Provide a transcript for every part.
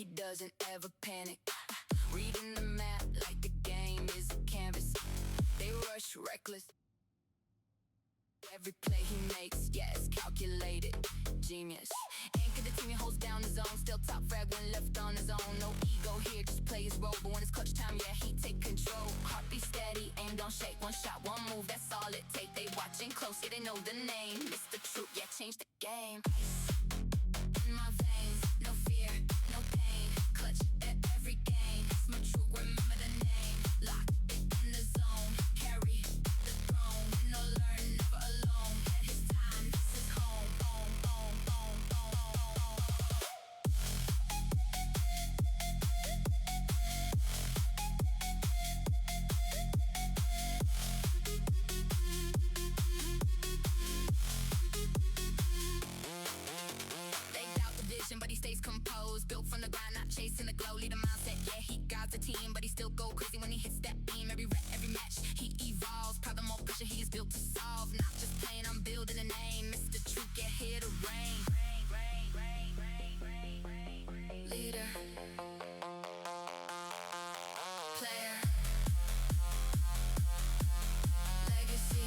he doesn't ever panic. Reading the map like the game is a canvas. They rush reckless. Every play he makes, yeah, it's calculated. Genius. Anchor the team, he holds down the zone. Still top frag when left on his own. No ego here, just play his role. But when it's clutch time, yeah, he take control. Heartbeat steady, aim don't shake. One shot, one move, that's all it take. They watching close, yeah, they know the name. MrTrueC, yeah, change the game. In my veins, no fear, no pain. Clutch at every game. MrTrueC, remember the name. Lock it in the zone. Carry the throne. Win or learn, never alone. At his time, this is home. But he stays composed, built from the ground, not chasing the glow. Lead a mindset, yeah, he guides the team, but he still go crazy when he hits that beam. Every rep, every match, he evolves. Probably more pressure he is built to solve. Not just playing, I'm building a name. MrTrueC, get here to reign. Leader, player, legacy.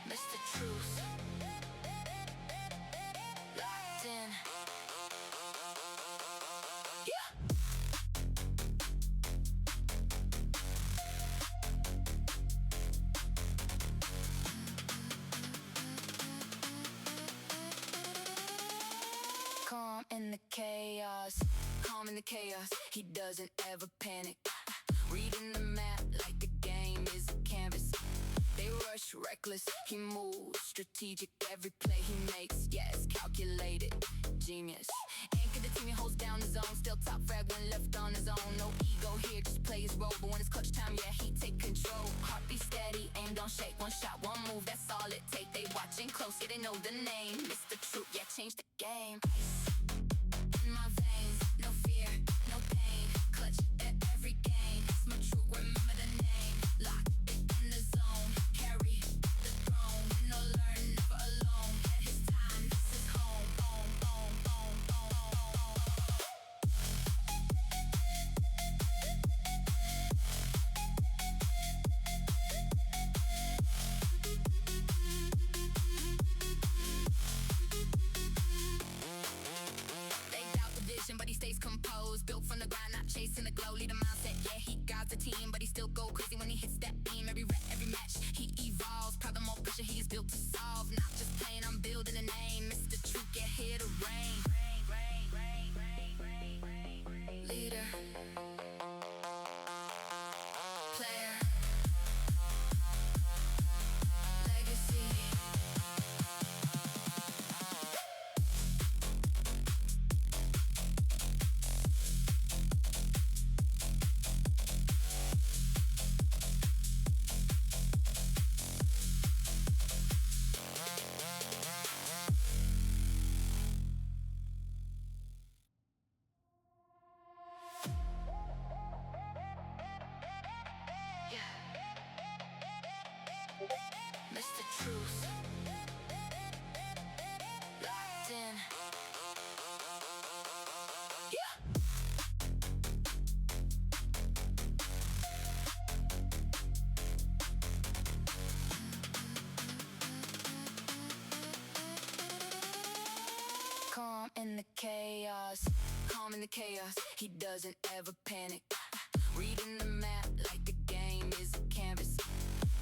MrTrueC, locked in. Yeah. Calm in the chaos, calm in the chaos. He doesn't ever panic. Reading the map like the game is a canvas. They rush reckless, he moves strategic. Every play he makes, yeah, it's calculated. Genius. Anchor the team, he holds down the zone. Still top frag when left on his own. No ego here, just play his role. But when it's clutch time, yeah, he take control. Heartbeat steady, aim don't shake. One shot, one move, that's all it take. They watching close, yeah, they know the name. MrTrueC, yeah, change the game. In my veins, no fear, no pain. Clutch at every game. MrTrueC, remember the name. Lock it in the zone. Carry the throne. Win or learn, never alone. At his time, this is home. But he stays composed, built from the ground, not chasing the glow. Lead a mindset, yeah, he guides the team, but he still go crazy when he hits that beam. Every rep, every match, he evolves. Probably more pressure he is built to solve. Not just playing, I'm building a name. MrTrueC, get here to reign. Leader, player, legacy. MrTrueC, locked in. Yeah. Calm in the chaos, calm in the chaos. He doesn't ever panic. Reading the map like the game is a canvas.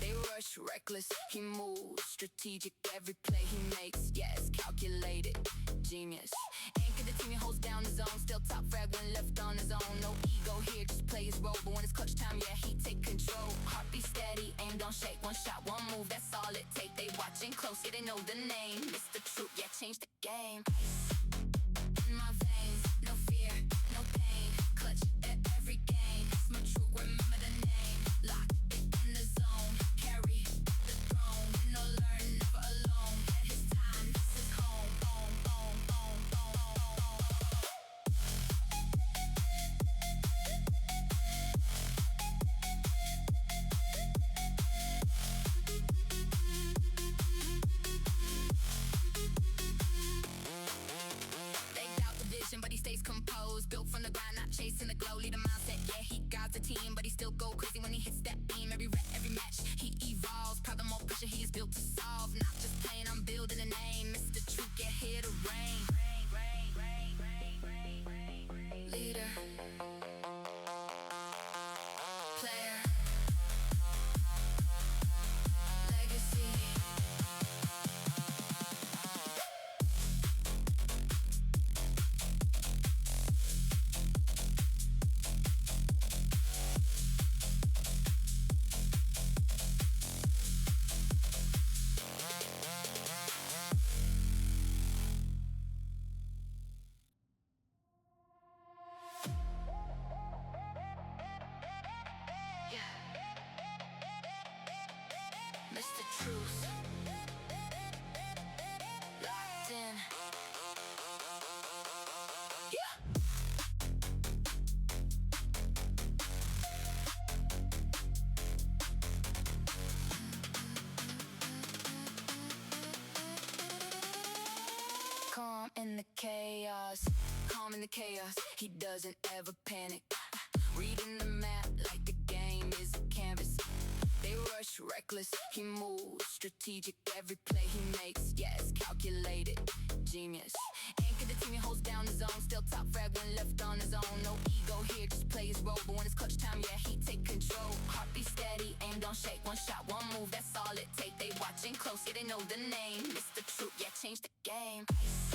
They rush reckless, he moves strategic. Every play he makes, yeah, it's calculated. Genius. Anchor the team, he holds down the zone. Still top frag when left on his own. No ego here, just play his role. But when it's clutch time, yeah, he take control. Heartbeat steady, aim don't shake. One shot, one move, that's all it take. They watching close, yeah, they know the name. MrTrueC, yeah, change the game. In my veins, no fear, no pain. Clutch at every game. built to solve, not just plain. I'm building a name. MrTrueC, get here to reign. Leader, player, legacy. MrTrueC, locked in. Yeah. Calm in the chaos, calm in the chaos. He doesn't ever panic. Reading the map like the game is a canvas. They rush reckless, he moves strategic. Every play he makes, yeah, it's calculated. Genius. Anchor the team, he holds down the zone. Still top frag when left on his own. No ego here, just play his role. But when it's clutch time, yeah, he take control. Heartbeat steady, aim don't shake. One shot, one move, that's all it take. They watching close, yeah, they know the name. MrTrueC, yeah, change the game. Ice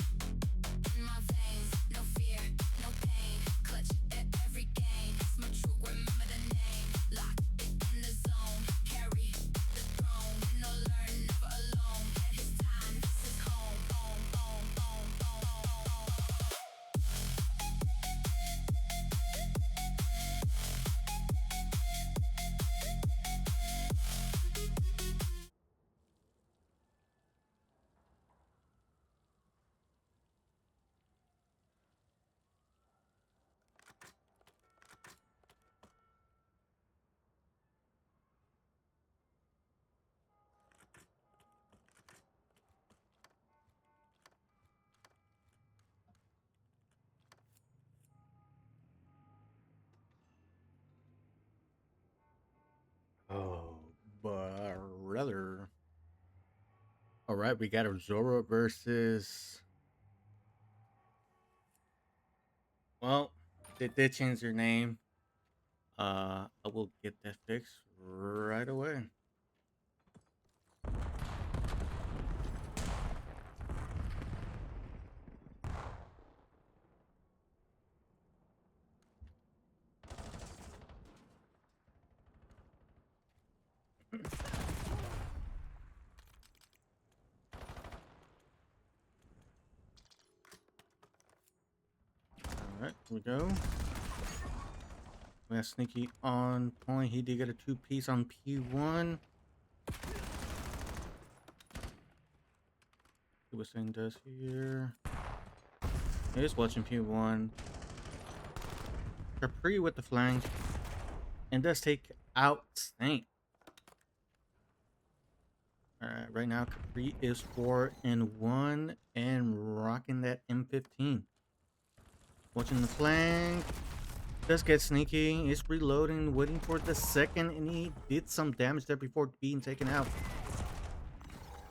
in my veins, no fear, no pain. Clutch at every game. MrTrueC, remember the name. Lock it in the zone. Carry the throne. Win or learn, never alone. At his time, this is home. Home, home, home, home, home, home. Oh, brother. All right, we got Aozora versus. Well, they did change their name. I will get that fixed right away. All right, here we go. We have Sneaky on point. He did get a 2-piece on P1. See what Saint does here. He's watching P1. Capri with the flank. And does take out Saint. Alright, right now Capri is 4-1 and rocking that M15. Watching the flank. Does get Sneaky. He's reloading, waiting for the second, and he did some damage there before being taken out.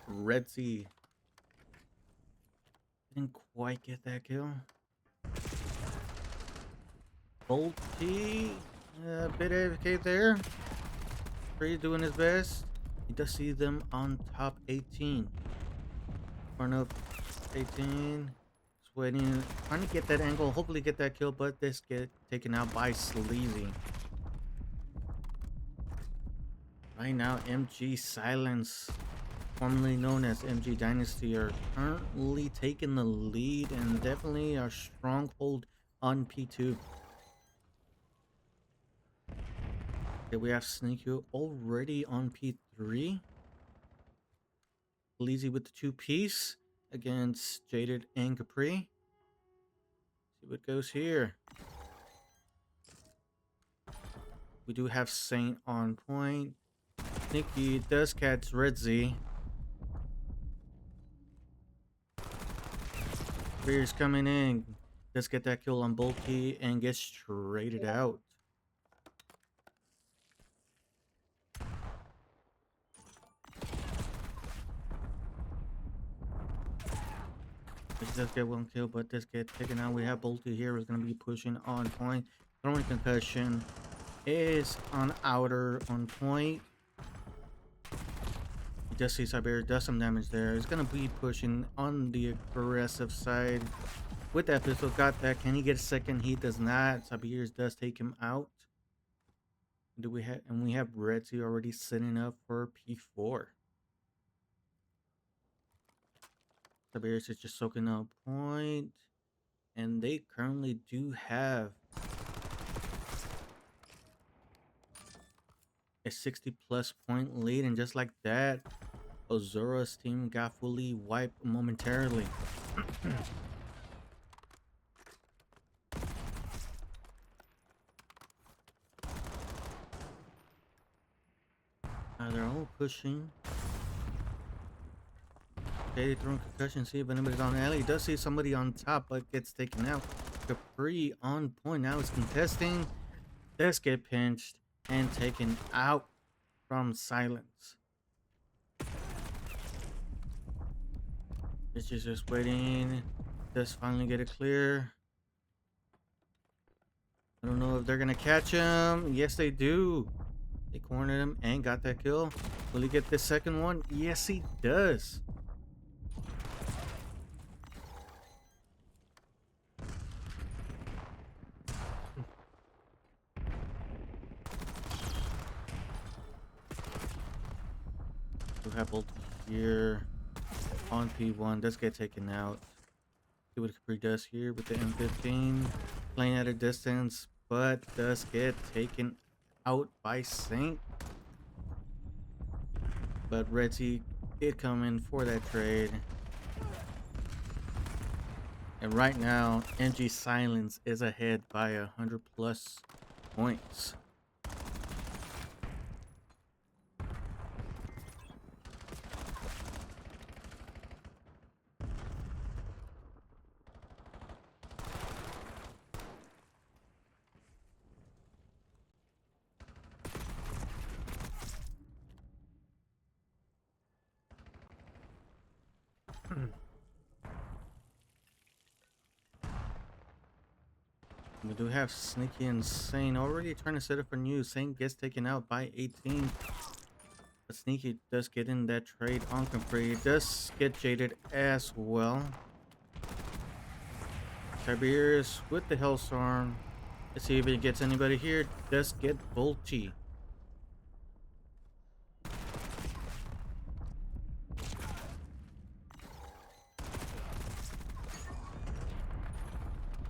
Red Sea. Didn't quite get that kill. Bolty. A bit AFK there. Capri doing his best. He does see them on top 18. Front of 18. Just waiting. Trying to get that angle. Hopefully get that kill. But this get taken out by Sleazy. Right now, MG Silence, formerly known as MG Dynasty, are currently taking the lead. And definitely a stronghold on P2. Okay, we have Sneaky already on P3. Sleazy with the 2-piece against Jaded and Capri. See what goes here. We do have Saint on point. Sneaky does catch Red Z. Spears coming in. Does get that kill on Bulky and gets traded out. Let's just get one kill, but this get taken out. We have Bolty here who's gonna be pushing on point. Throwing concussion is on outer on point. You just see Siberia does some damage there. He's gonna be pushing on the aggressive side with that pistol. Got that. Can he get a second? He does not. Siberia does take him out. Do we have, and we have Redzy already setting up for P4. Tiberius is just soaking up point, and they currently do have a 60+ point lead, and just like that, Aozora's team got fully wiped momentarily. They're all pushing. Okay, throwing concussion. See if anybody's on the alley. He does see somebody on top, but gets taken out. Capri on point. Now he's contesting. Does get pinched and taken out from silence. It's just waiting. Does finally get it clear. I don't know if they're gonna catch him. Yes, they do. They cornered him and got that kill. Will he get the second one? Yes, he does. We have Bolt here on P1. Does get taken out. See what Capri does here with the M15. Playing at a distance, but does get taken out by Saint. But Redzy did come in for that trade. And right now, MG Silence is ahead by 100+ points. We do have Sneaky and Saint already trying to set up for new. Saint gets taken out by 18. But Sneaky does get in that trade on Capri. Does get jaded as well. Tiberius with the Hellstorm. Let's see if he gets anybody here. Does get Volty.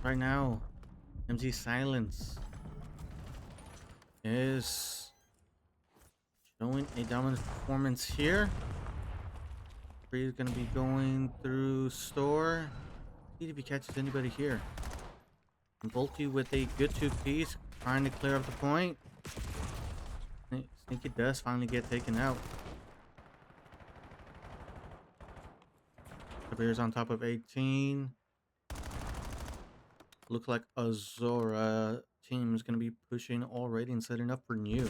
Right now, MG Silence is showing a dominant performance here. Free is going to be going through store. See if he catches anybody here. And Volty with a good 2-piece, trying to clear up the point. Sneaky does finally get taken out. The Bears on top of 18. Looks like Aozora team is going to be pushing already and setting up for new.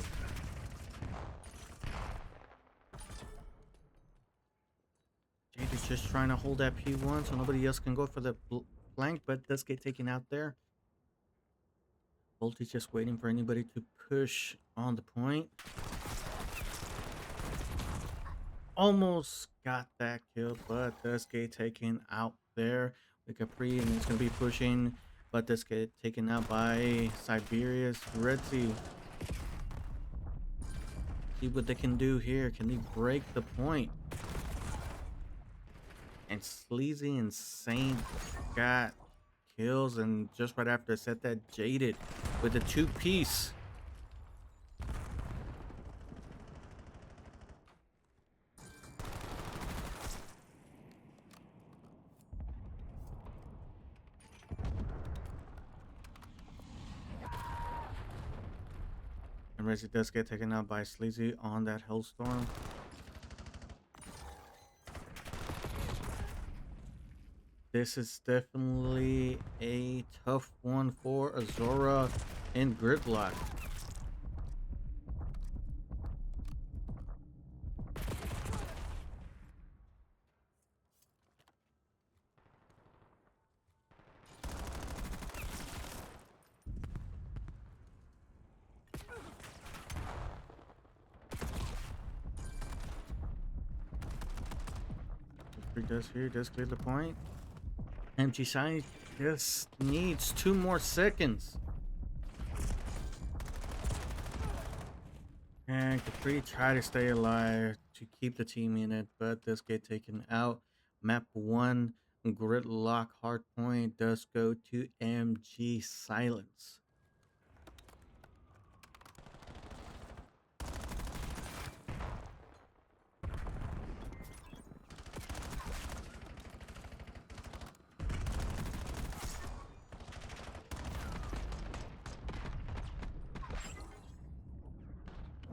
Jade is just trying to hold that P1 so nobody else can go for the flank, but does get taken out there. Volty's just waiting for anybody to push on the point. Almost got that kill, but does get taken out there with Capri, and it's going to be pushing. But this get taken out by Siberius. Redzy. See what they can do here. Can they break the point? And Sleazy and Saint got kills, and just right after set that Jaded with a 2-piece. And Redzy does get taken out by Sleazy on that Hellstorm. This is definitely a tough one for Aozora and Gridlock. He does here, does clear the point. MG side just needs 2 more seconds. And Capri try to stay alive to keep the team in it, but does get taken out. Map 1, Gridlock Hardpoint does go to MG Silence.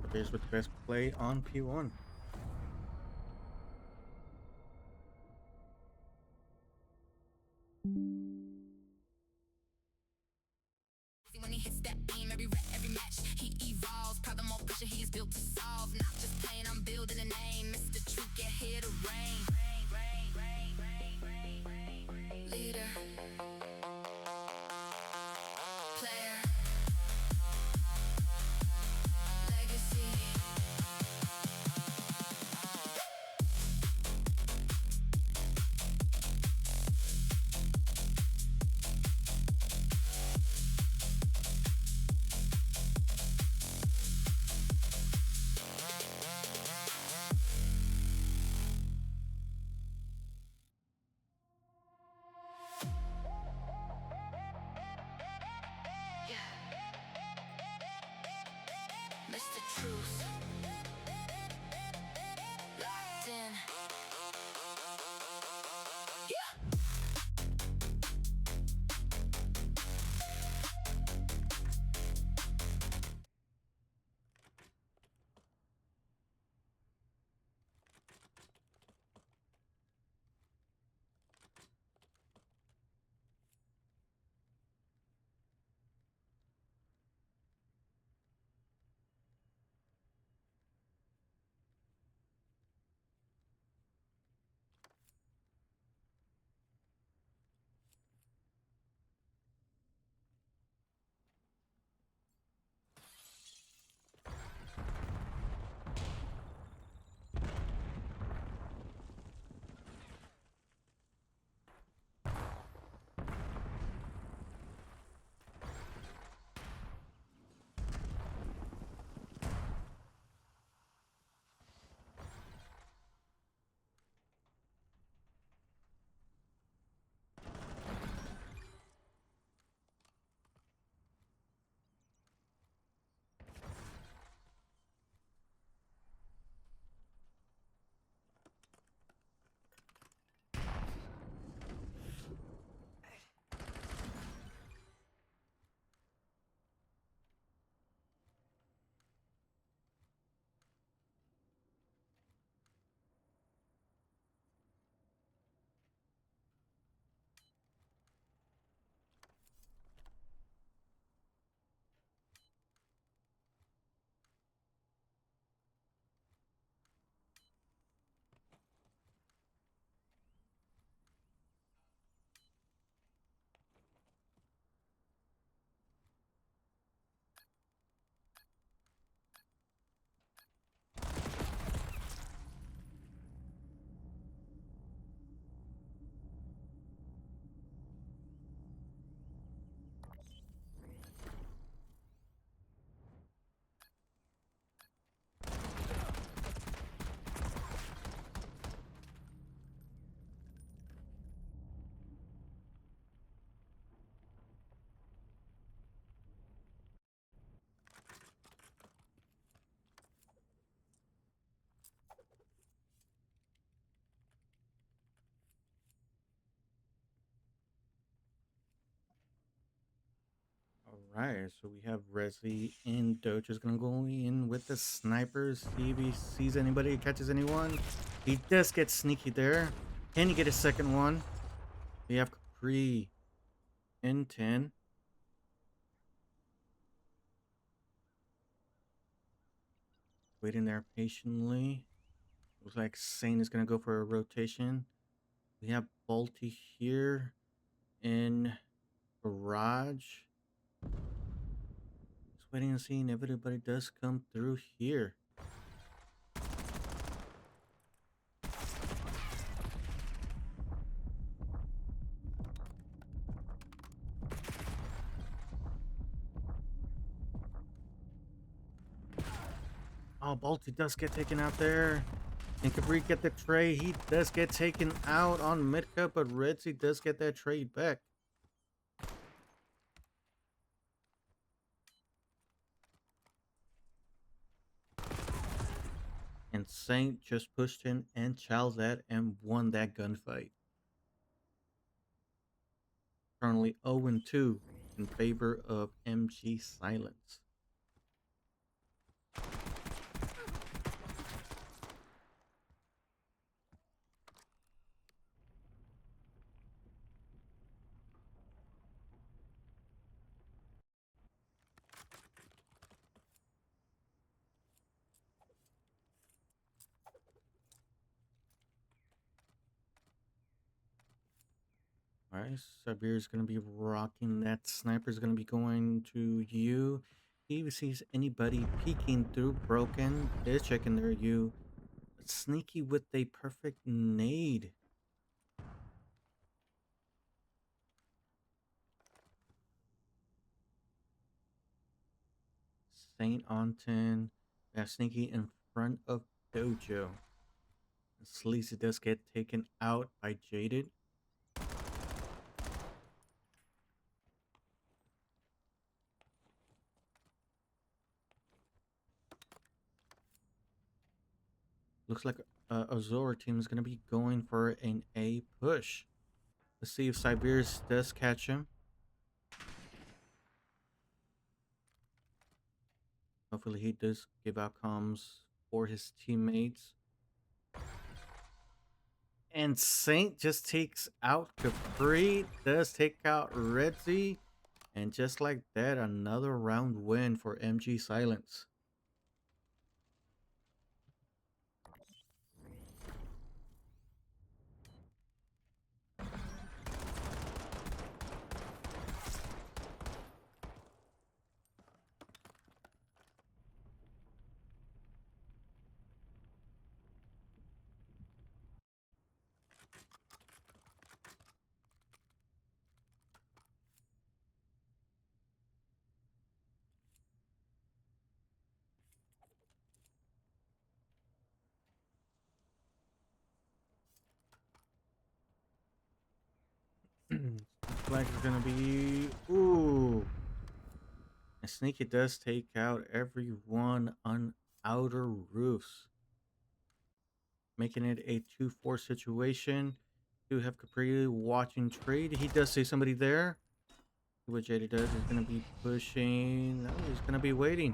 The Bears with the best play on P1. When he hits that beam, every rep, every match, he evolves. Problem more pressure, he is built to solve. Not just playing, I'm building a name. MrTrueC, get here to reign. Leader, player, legacy. MrTrueC, locked in. Yeah. Alright, so we have Resi and Doja's gonna go in with the snipers. See if he sees anybody, catches anyone. He does get sneaky there. Can he get a second one? We have Capri in 10. Waiting there patiently. Looks like Sane is gonna go for a rotation. We have Balti here in Garage. Just waiting and seeing if anybody does come through here. Oh, Balti does get taken out there. And Capri get the trade. He does get taken out on Midcup, but Redzy does get that trade back. And Saint just pushed in and challenged that and won that gunfight. Currently 0-2 in favor of MG Silence. Alright, Sabir's gonna be rocking that. Sniper's gonna be going to you. He even sees anybody peeking through broken. Is checking their you. Sneaky with a perfect nade. Saint Anton. Yeah, Sneaky in front of Dojo. Sleazy does get taken out by Jaded. Looks like Aozora team is going to be going for an A push. Let's see if Siberius does catch him. Hopefully he does give out comms for his teammates. And Saint just takes out Capri, does take out Redzy. And just like that, another round win for MG Silence. Flag is gonna be ooh. And Sneaky does take out everyone on outer roofs, making it a 2-4 situation. Do have Capri watching trade. He does see somebody there. What Jada does is gonna be pushing. No, he's gonna be waiting.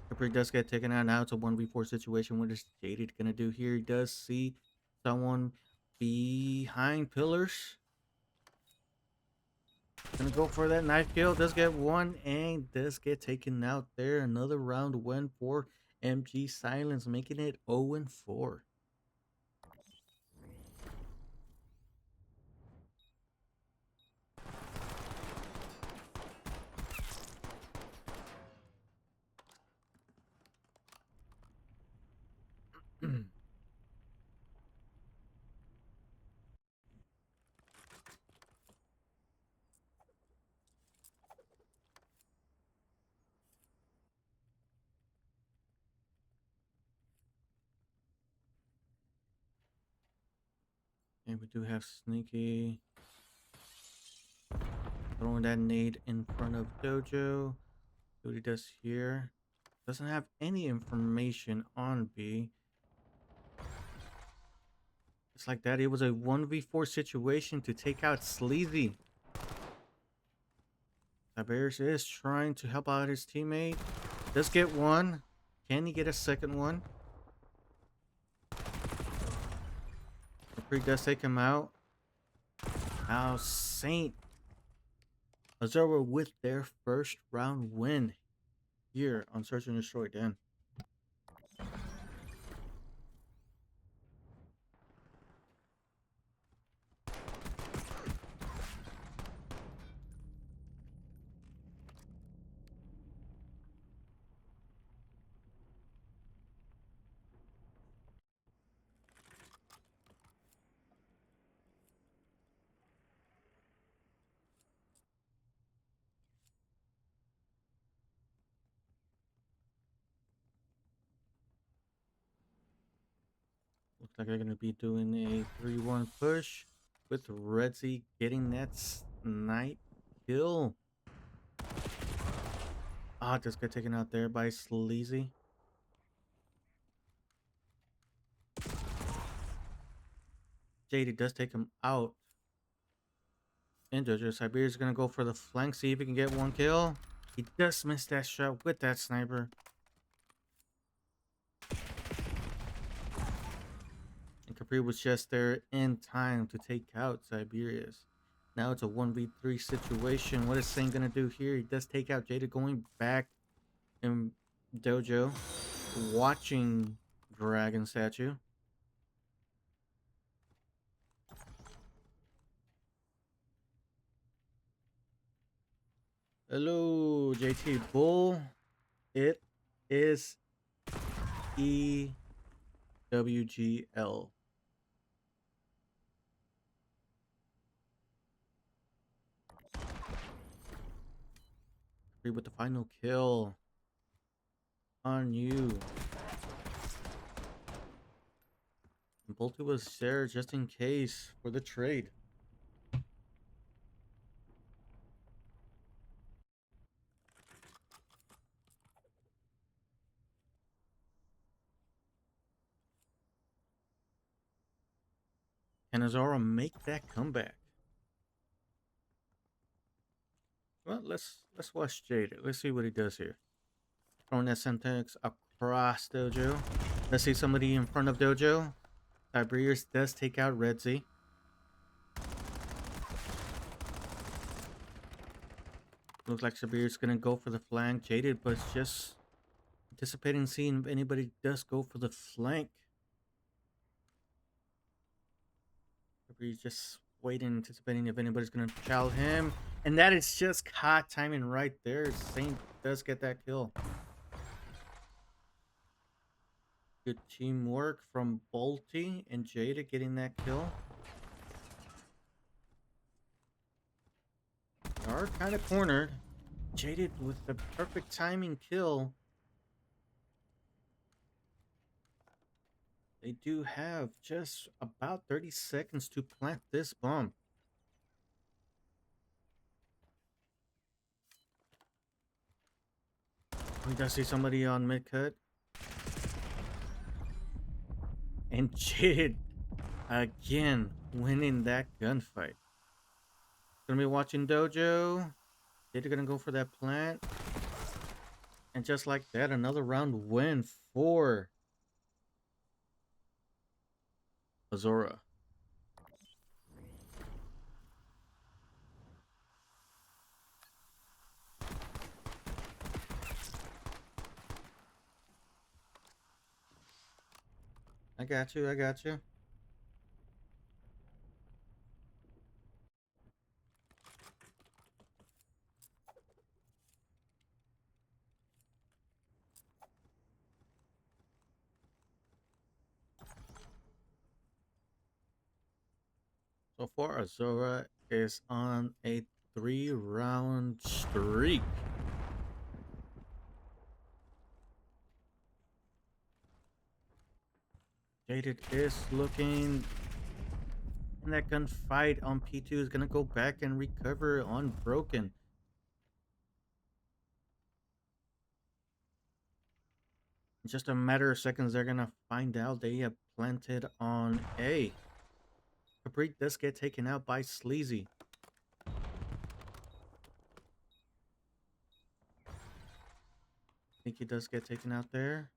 Capri does get taken out. Now it's a 1v4 situation. What is Jaded gonna do here? He does see someone behind pillars. Gonna go for that knife kill. Does get one and does get taken out there. Another round win for MG Silence, making it 0-4. And we do have Sneaky throwing that nade in front of Dojo. See what he does here. Doesn't have any information on B. Just like that, it was a 1v4 situation to take out Sleazy. Tiberius is trying to help out his teammate. Does get one. Can he get a second one? Capri does take him out. Now Saint Aozora with their first round win here on Search and Destroy Den. Looks like they're going to be doing a 3-1 push with Redzy getting that snipe kill. Ah, just got taken out there by Sleazy. JD does take him out. And Jojo Siberia's going to go for the flank, see if he can get one kill. He does miss that shot with that sniper. And Capri was just there in time to take out Siberia's. Now it's a 1v3 situation. What is Saint going to do here? He does take out Jada, going back in Dojo, watching Dragon Statue. Hello, JT Bull. It is EWGL. With the final kill on you. And Bolty was there just in case for the trade. Can Aozora make that comeback? Well, let's watch Jade. Let's see what he does here. Throwing that syntax across Dojo. Let's see somebody in front of Dojo. Tiberius does take out Redzy. Looks like Tiberius gonna go for the flank. Jaded, but just anticipating seeing if anybody does go for the flank. Tiberius just waiting, anticipating if anybody's gonna chow him. And that is just hot timing right there. Saint does get that kill. Good teamwork from Bolty and Jada getting that kill. They are kind of cornered. Jaded with the perfect timing kill. They do have just about 30 seconds to plant this bomb. We does see somebody on mid cut. And Jaded again winning that gunfight. Gonna be watching Dojo. Jaded gonna go for that plant. And just like that, another round win for Aozora. I got you, I got you. So far, Aozora is on a 3-round streak. Jaded is looking. And that gunfight on P2 is going to go back and recover on Broken. In just a matter of seconds, they're going to find out they have planted on A. Capri does get taken out by Sleazy. I think he does get taken out there.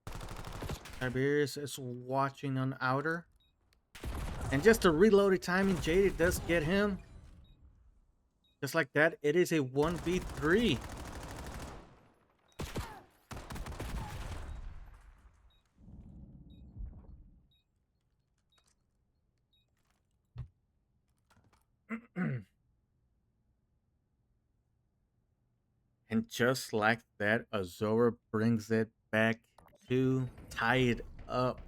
Tiberius is watching on outer. And just a reloaded timing, Jaded does get him. Just like that, it is a 1v3. And just like that, Aozora brings it back to tie it up.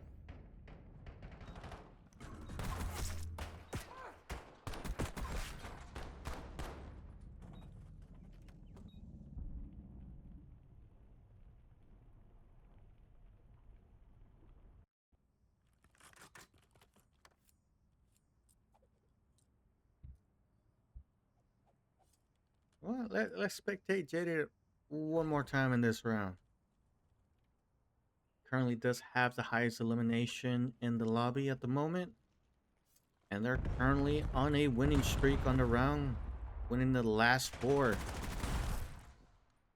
Well, let's spectate Jaded one more time in this round. Currently does have the highest elimination in the lobby at the moment. And they're currently on a winning streak on the round, winning the last 4.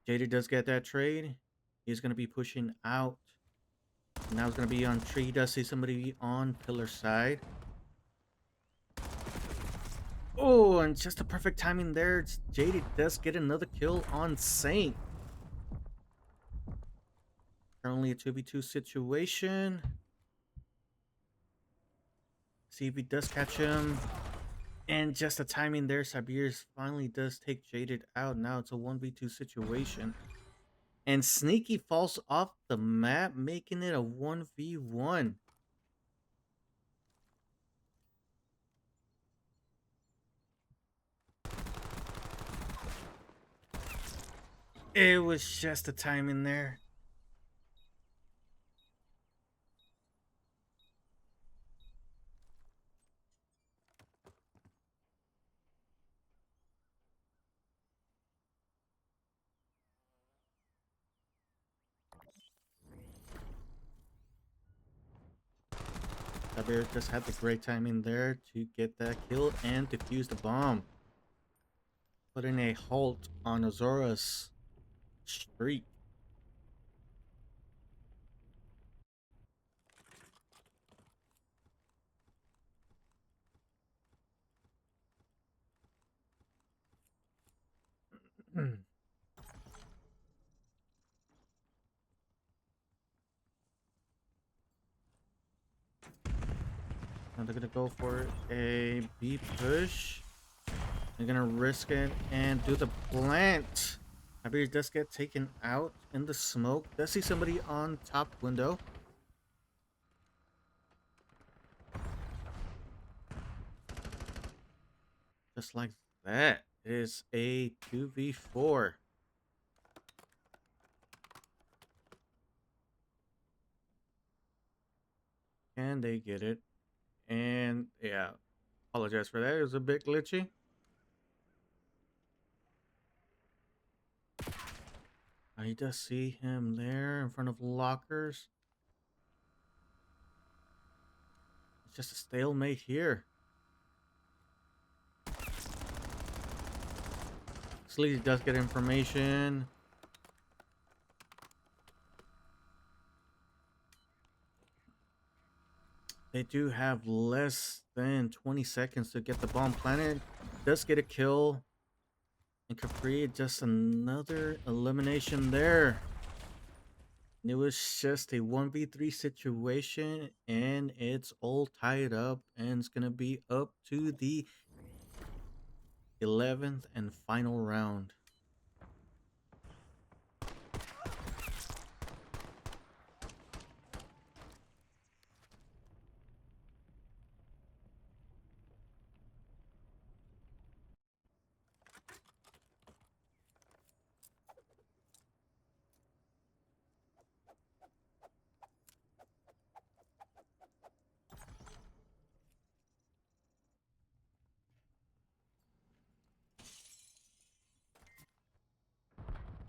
Jaded does get that trade. He's going to be pushing out. Now it's going to be on tree. He does see somebody on pillar side. Oh, and just the perfect timing there. Jaded does get another kill on Saint. Currently a 2v2 situation. See if he does catch him. And just the timing there, Sabir's finally does take Jaded out. Now it's a 1v2 situation. And Sneaky falls off the map, making it a 1v1. It was just the timing there. Sabir just had the great timing there to get that kill and defuse the bomb. Putting a halt on Aozora's streak. Now they're gonna go for a B push. They're gonna risk it and do the plant. Sabir does get taken out in the smoke. Does see somebody on top window. Just like that is a 2v4. And they get it. And yeah, apologize for that. It was a bit glitchy. I does see him there in front of lockers. It's just a stalemate here. Sleazy does get information. They do have less than 20 seconds to get the bomb planted. Does get a kill. And Capri, just another elimination there. It was just a 1v3 situation. And it's all tied up. And it's going to be up to the 11th and final round.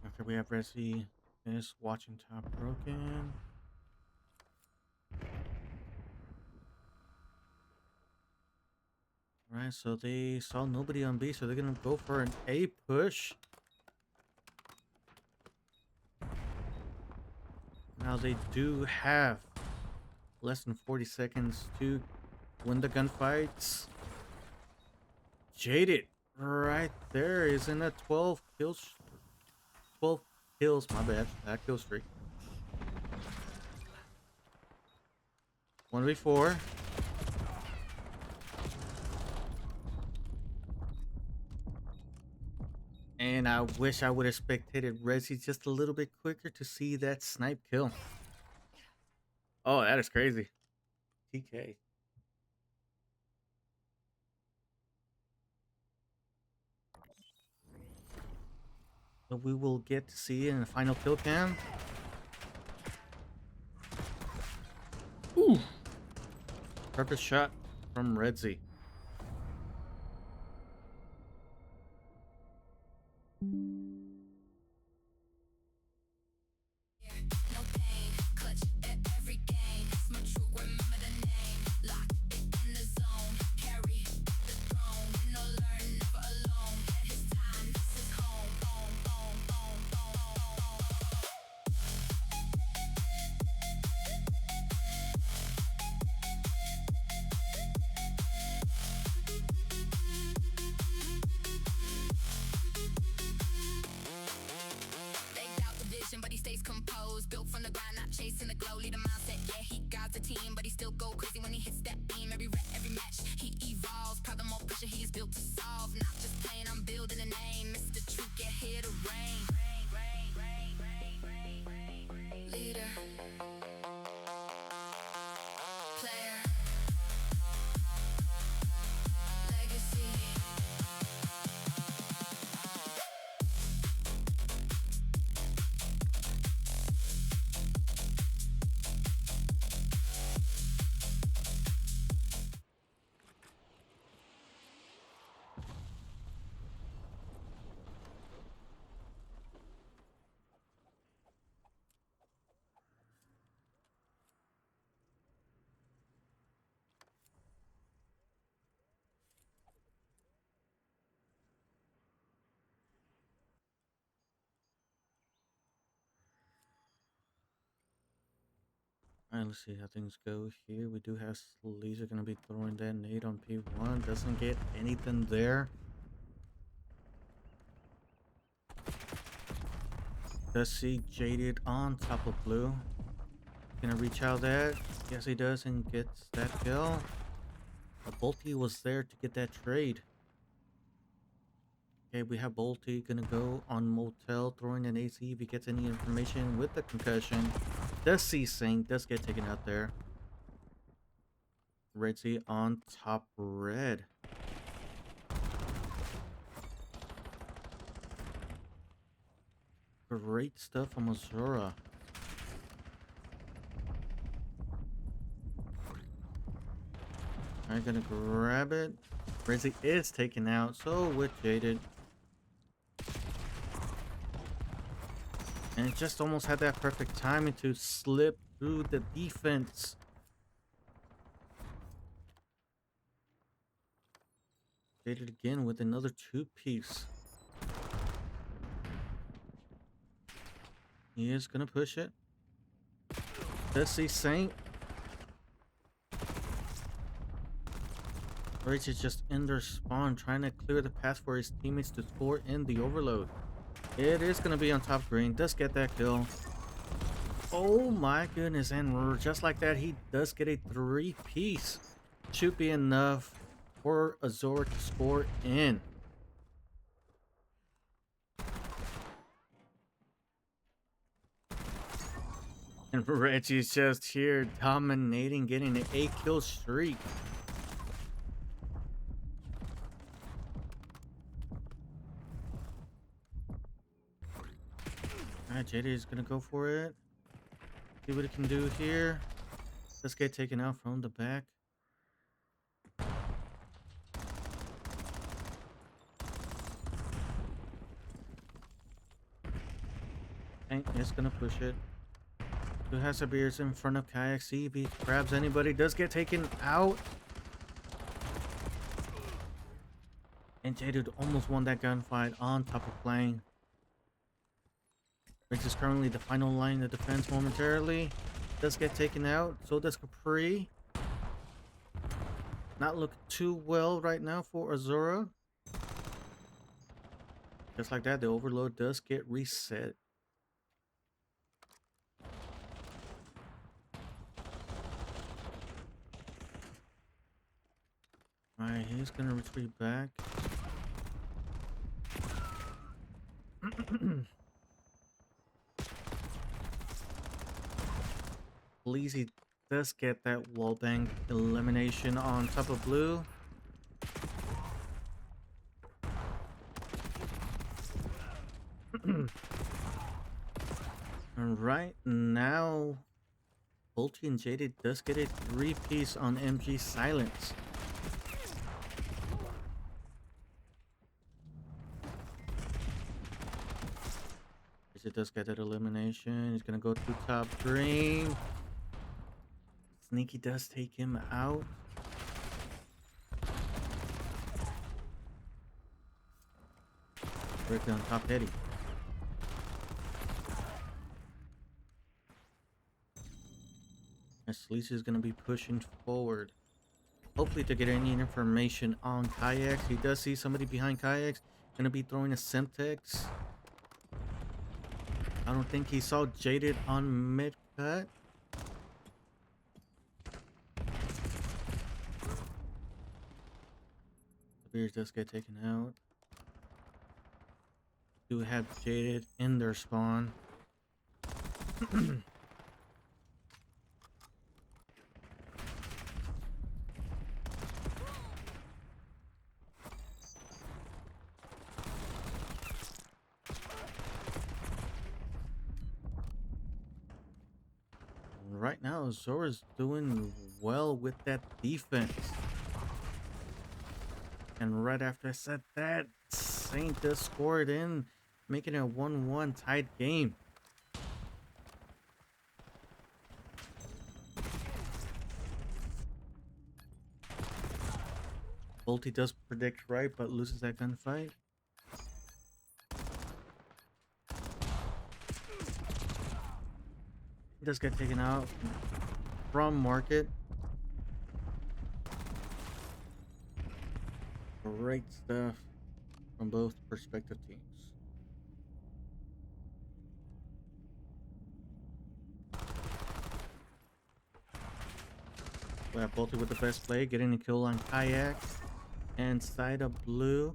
After we have Resi is watching top broken. Right, so they saw nobody on B, so they're gonna go for an A push. Now they do have less than 40 seconds to win the gunfights. Jaded right there is in a 12 kills. 12 kills, my bad. That kill streak. 1v4. And I wish I would have spectated Resi just a little bit quicker to see that snipe kill. Oh, that is crazy. TK. So we will get to see it in the final kill cam. Ooh. Perfect shot from Redzi. still go crazy when he hits that beam. Every rep, every match, he evolves. Proud the more pressure he is built to solve. Not just playing, I'm building a name. MrTrueC, get here to reign. Leader. Player. Legacy. Alright, let's see how things go here. We do have Sleazer gonna be throwing that nade on P1. Doesn't get anything there. Does see Jaded on top of blue. Gonna reach out that. Yes, he does and gets that kill. Bolty was there to get that trade. Okay, we have Bolty gonna go on Motel, throwing an AC if he gets any information with the concussion. Does see Saint, does get taken out there. Red Z on top red. Great stuff from Aozora. Alright, gonna grab it. Red Z is taken out, so with Jaded. And it just almost had that perfect timing to slip through the defense. Jaded again with another 2-piece. He is gonna push it. Does see Saint. Rage is just in their spawn, trying to clear the path for his teammates to score in the overload. It is gonna be on top green. Does get that kill. Oh my goodness, and just like that, he does get a 3-piece. Should be enough for Aozora to score in. And Reggie's just here dominating, getting an 8-kill streak. Alright, JD is gonna go for it. See what he can do here. Let's get taken out from the back. Tank is gonna push it. Who has a beers in front of Kayak? See if he grabs anybody. Does get taken out. And Jaded almost won that gunfight on top of plane. Which is currently the final line of defense momentarily. Does get taken out. So does Capri. Not looking too well right now for Aozora. Just like that, the overload does get reset. Alright, he's gonna retreat back. Leezy does get that wallbang elimination on top of blue. And right now, Bolty and Jaded does get a 3-piece on MG Silence. It does get that elimination. He's gonna go to top green. Sneaky does take him out. Break on top Eddie. As Lisa is gonna be pushing forward. Hopefully to get any information on Kayaks. He does see somebody behind Kayaks. Gonna be throwing a Semtex. I don't think he saw Jaded on mid cut. Beers does get taken out. Do have Jaded in their spawn. Right now, Zora's doing well with that defense. And right after I said that, Saint just scored in, making it a 1-1 tied game. Bolty does predict right, but loses that gunfight. He does get taken out from market. Great stuff from both perspective teams. We have Bolty with the best play, getting a kill on Kayak and side of blue.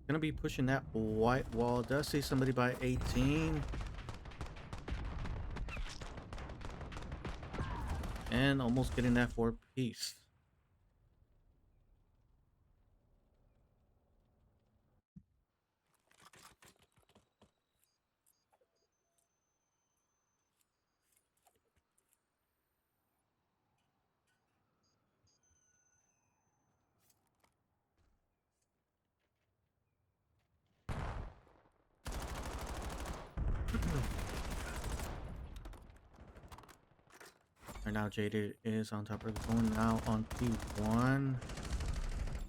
Gonna be pushing that white wall. Does see somebody by 18. And almost getting that 4-piece. Right now, Jaded is on top of the phone, now on P1.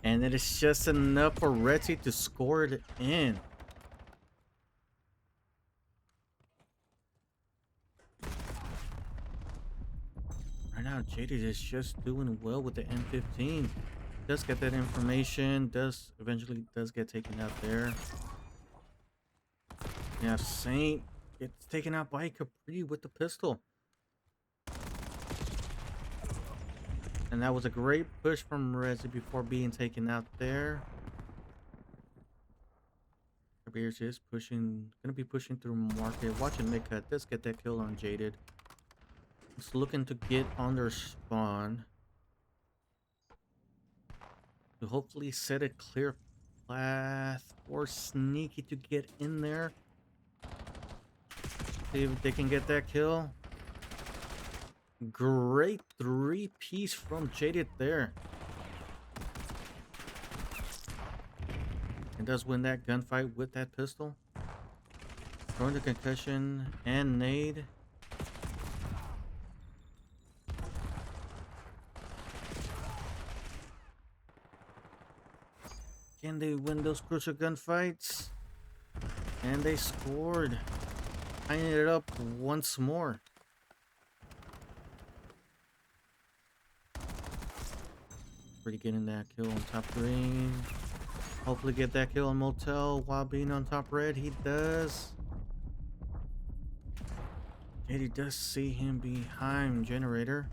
And it is just enough for Retsy to score it in. Right now, Jaded is just doing well with the M15. Does get that information, does eventually get taken out there. Yeah, Saint gets taken out by Capri with the pistol. And that was a great push from Rezi before being taken out there. Cabriers is pushing, gonna be pushing through market. Watching Midcut does get that kill on Jaded. It's looking to get on their spawn to hopefully set a clear path for Sneaky to get in there. See if they can get that kill. Great 3-piece from Jaded there. And does win that gunfight with that pistol. Throwing the concussion and nade. Can they win those crucial gunfights? And they scored. Tying it up once more. Pretty getting that kill on top green. Hopefully get that kill on Motel while being on top red. He does. And he does see him behind generator.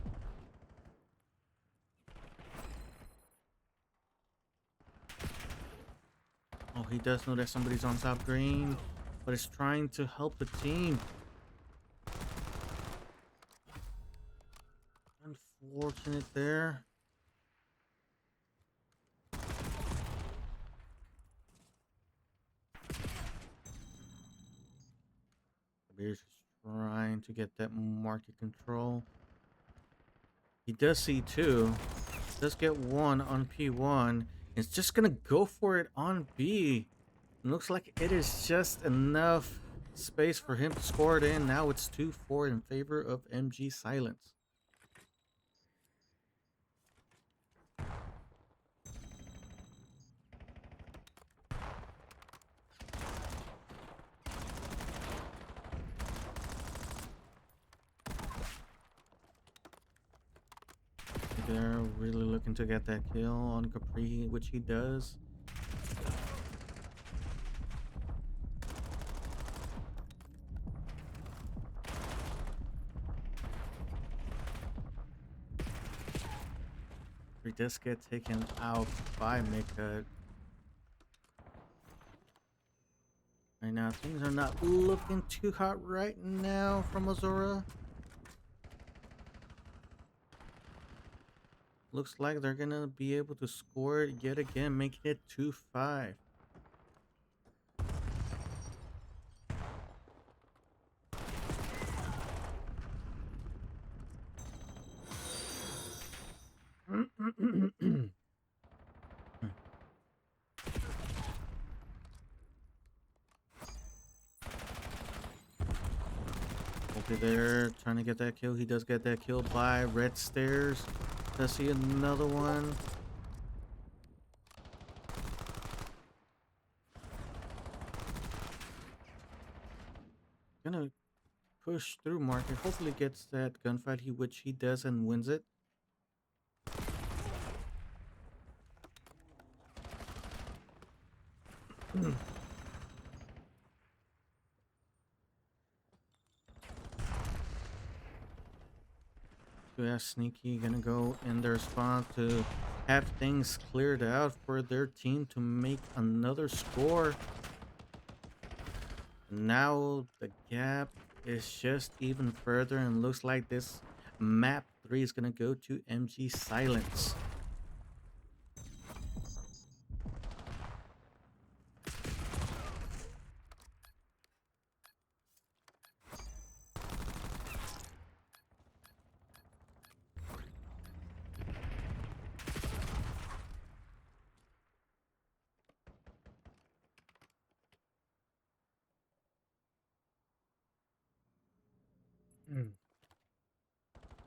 Oh, he does know that somebody's on top green, but is trying to help the team. Unfortunate there. Beers is trying to get that market control. He does see two. Does get one on P1. It's just gonna go for it on B. It looks like it is just enough space for him to score it in. Now it's 2-4 in favor of MG Silence. They're really looking to get that kill on Capri, which he does. He does get taken out by Mika. Right now, things are not looking too hot right now from Aozora. Looks like they're gonna be able to score it yet again, making it 2-5. Okay, there, trying to get that kill. He does get that kill by Red Stairs. Let's see another one. Gonna push through Market. Hopefully gets that gunfight, which he does and wins it. Yeah, Sneaky gonna go in their spot to have things cleared out for their team to make another score. Now the gap is just even further, and looks like this map 3 is gonna go to MG Silence.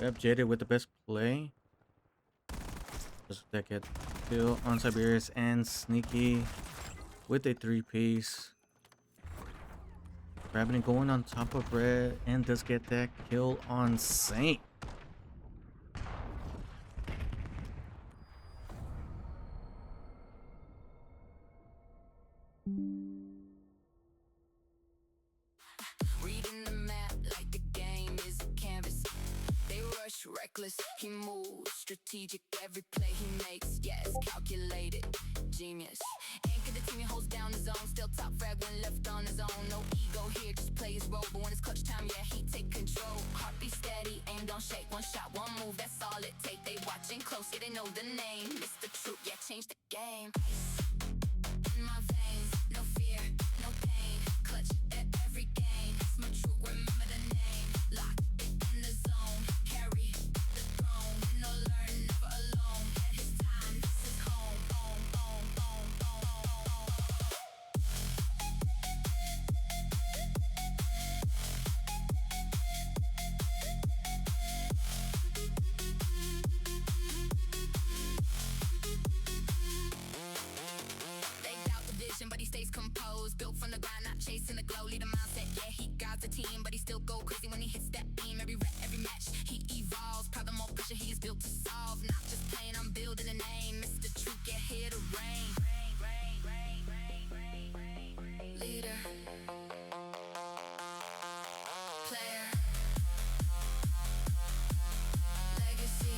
Yep, Jaded with the best play. Just that get kill on Siberius, and Sneaky with a 3-piece. Grabbing and going on top of Red, and does get that kill on Saint. Reading the map like the game is a canvas. They rush reckless, he moves strategic. Every play he makes, yeah, it's calculated. Genius. Anchor the team, he holds down the zone. Still top frag when left on his own. No ego here, just play his role. But when it's clutch time, yeah, he take control. Heartbeat steady, aim don't shake. One shot, one move, that's all it take. They watching close, yeah, they know the name. MrTrueC, yeah, change the game. In my veins, no fear, no pain. Clutch at every game. MrTrueC, remember the name. Lock it in the zone. Carry the throne. Win or learn, never alone. At his time, this is home. Home, home, home, home, home. They doubt the vision, but he stays composed. Built from the ground, not chasing the glow. Lead a mindset, yeah, he guides the team, but he still go crazy when he hits that beam. Every rep, every match, he evolves. Problem more pressure, he is built to solve. Not just playing, I'm building a name. MrTrueC, yeah, here to reign. Leader, player, legacy.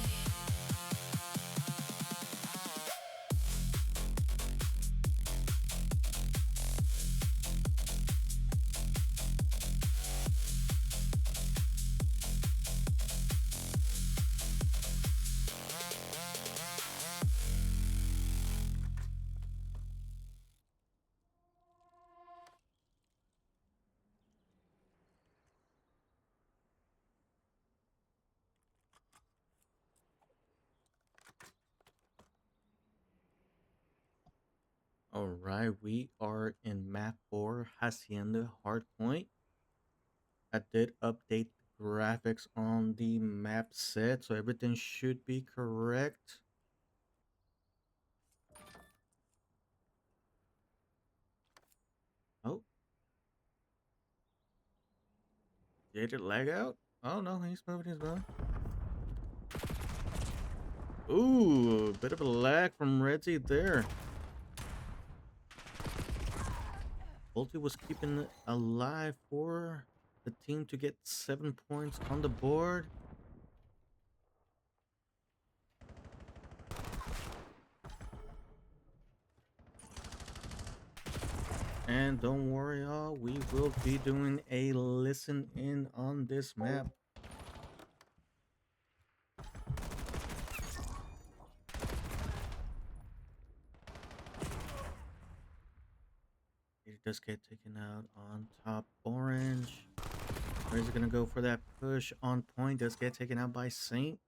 All right, we are in map 4, Hacienda Hardpoint. I did update the graphics on the map set, so everything should be correct. Oh, did it lag out? Oh no, he's moving, he's moving. Ooh, a bit of a lag from Redzy there. Ulti was keeping it alive for the team to get 7 points on the board. And don't worry, y'all. We will be doing a listen in on this map. It does get taken out on top orange. Where's it gonna go for that push on point? Does get taken out by Saint.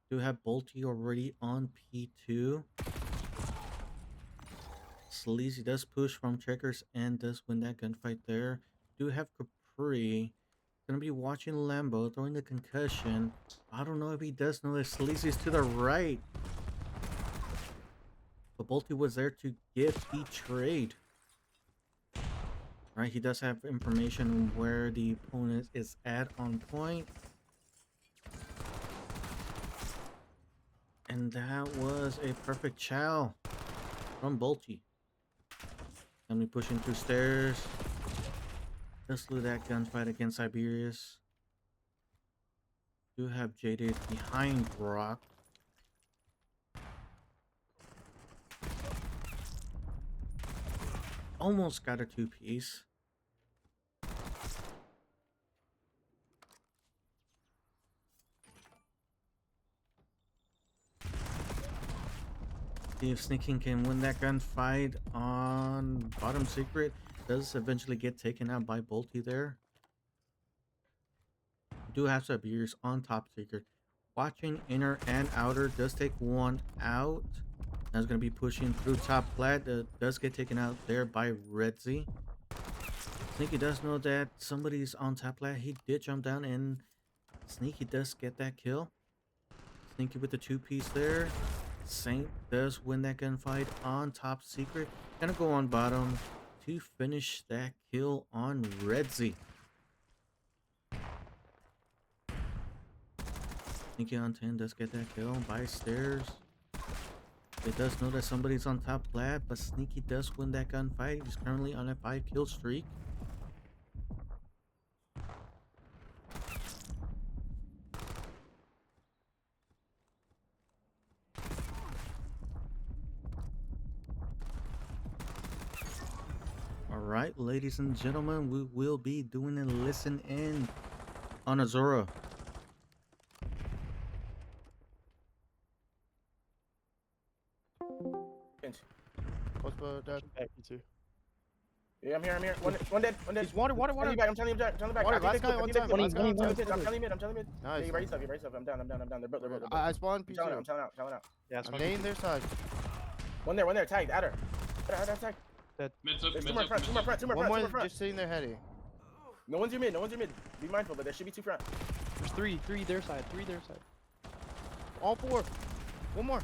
Do have Bolty already on P2. Sleazy does push from checkers and does win that gunfight there. Do have Capri. Gonna be watching Lambo throwing the concussion. I don't know if he does know that Sleazy's to the right. But Bolty was there to get betrayed. Right, he does have information where the opponent is at on point. And that was a perfect chow from Bolty. Let me pushing through stairs. Just slew that gunfight against Siberius. Do have Jaded behind Rock. Almost got a 2-piece. See if Sneaking can win that gunfight on bottom secret. Does eventually get taken out by Bolty there. We do have Siberius on top secret. Watching inner and outer. Does take one out. That's going to be pushing through top plat. Does get taken out there by Redzy. Sneaky does know that somebody's on top plat. He did jump down and Sneaky does get that kill. Sneaky with the 2-piece there. Saint does win that gunfight on top secret. Gonna go on bottom to finish that kill on Redzy. Sneaky on 10 does get that kill by stairs. It does know that somebody's on top plat, but Sneaky does win that gunfight. He's currently on a 5-kill streak. Alright, ladies and gentlemen, we will be doing a listen in on Aozora. What's the dad? Back, you too. Yeah, I'm here. One dead. He's water. I'm telling you back. I'm telling you back. Water, I think last they guy cook, on I think time, they last cook. guy on time. I'm telling mid. Nice. Yeah, you brace up. I'm down. They're built. I spawned I'm P2. telling out. Yeah, I'm name their side. One there, tagged, at her. Tag. Mid's up, There's mid's two more up, front, two more front, two more One front, more two more front. just sitting there heading. No one's your mid. Be mindful, but there should be two front. There's three their side. All four. One more.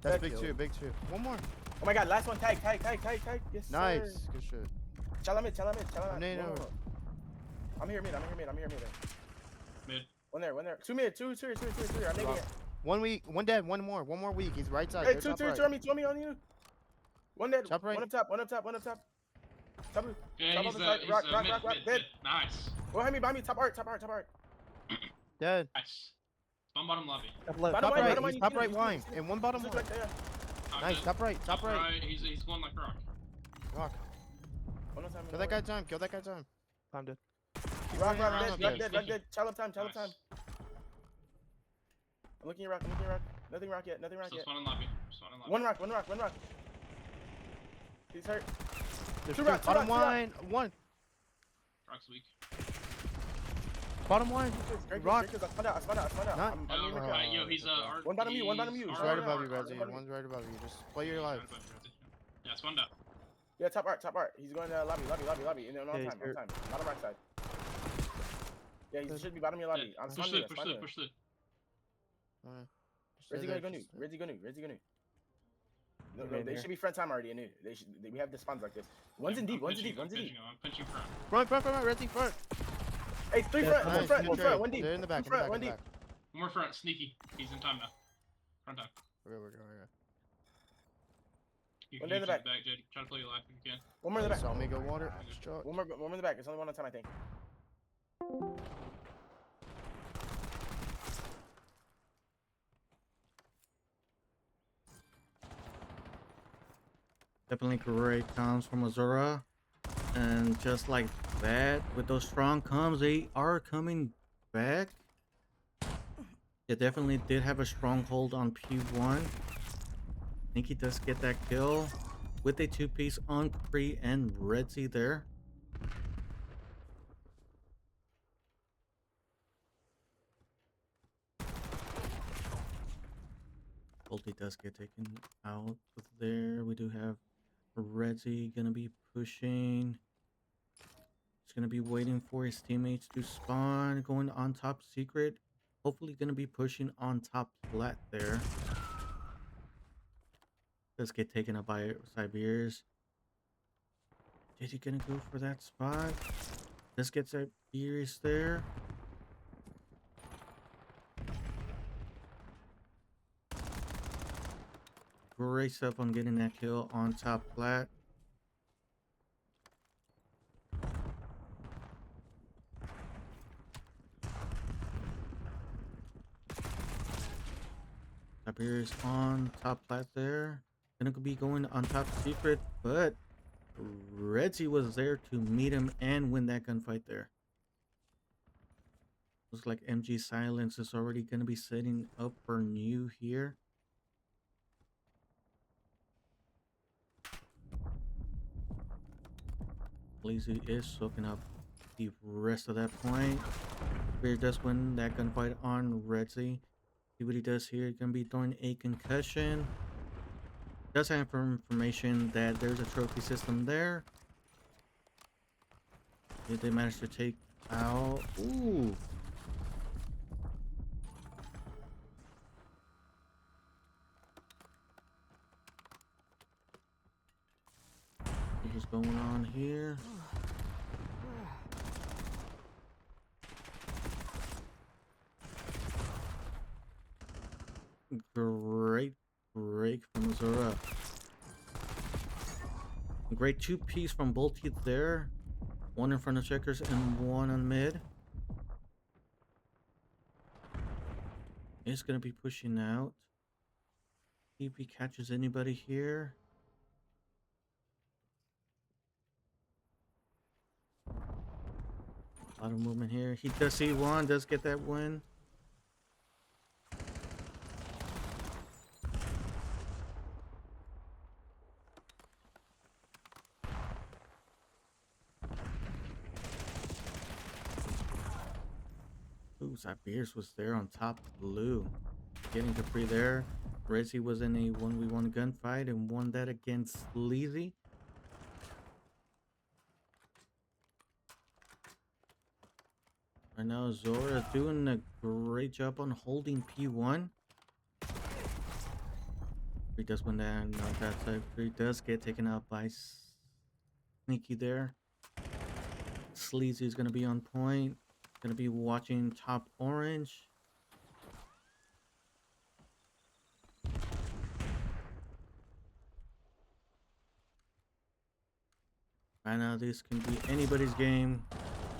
That's Back kill. big two. One more. Oh my god, last one, tag. Yes, Nice. sir. Good shit. Chala mid. No. I'm here mid. Mid. One there. Two mid, two. I'm making it. 1 weak. One dead. One more. One more weak. He's right side. Hey, Go two top right. on me on you. One dead. Top right. One up top. Top blue. Yeah, Top he's on the side. Rock, mid. dead. Nice. Behind me, top art. Dead. Nice. Spawn bottom lobby. Bottom right, Top right wine. And one bottom Look one. like that. Nice. Good. Top right. He's going like rock. Rock. One more time, Kill that guy time. I'm dead. Rock, Rock, dead. Child up time. I'm looking at rock. Nothing rock yet. So spawn in lobby. One rock. He's hurt. There's Two two. rock, Bottom two rock. wine. One. Rock's weak. Bottom one. Rock. I spun out. Not- I'm in Alright, yo, he's One bottom you. He's right above you, Redzy. One's right above you. Just play your life. Yeah, spawned out. Yeah, top art. He's going to lobby. And then on Yeah, time. he's Bottom right side. Yeah, he should be bottom of your lobby. I'm Push spawning. push through. Alright. Redzy gonna go new. No, they should be front time already. We have the spawns like this. One's in deep. I'm pinching front. Front, Redzy, front. Hey, three Yeah, front, nice, one good front, trade. one deep. They're in the back, Two front, in the back. More front, sneaky. He's in time now. Front time. We're good. You One can in the use back. the back, Jed. Try to play your life if you can. One more in the back. Saw me go water. Shot. One more in the back. It's only one on time, I think. Definitely great comms from Aozora. And just like that, with those strong comms, they are coming back. It definitely did have a stronghold on P1. I think he does get that kill with a 2-piece on Capri and Redzy there. Bolty does get taken out of there. We do have Redzy gonna be pushing. He's gonna be waiting for his teammates to spawn, going on top secret. Hopefully gonna be pushing on top flat there. Does get taken up by Siberius. Is he gonna go for that spot? Does get Siberius there. Great stuff on getting that kill on top flat. Siberius on top flat there. Gonna be going on top secret, but Redzy was there to meet him and win that gunfight there. Looks like MG Silence is already gonna be setting up for new here. Lazy is soaking up the rest of that point. Bear does win that gunfight on Redzy. See what he does here. Gonna be throwing a concussion. Does have information that there's a trophy system there. Did they manage to take out? Ooh. What is going on here? Great break from Aozora. Great 2-piece from Bolty there. One in front of checkers and one on mid. He's gonna be pushing out. See if he catches anybody here. A lot of movement here. He does see one, does get that win. Ooh, Siberius was there on top blue. Getting Capri there. Redzy was in a 1v1 gunfight and won that against Sleazy. Right now, Zora doing a great job on holding P1. He does win that. Not that side. He does get taken out by Sneaky there. Sleazy is going to be on point. Going to be watching top orange. Right now, this can be anybody's game.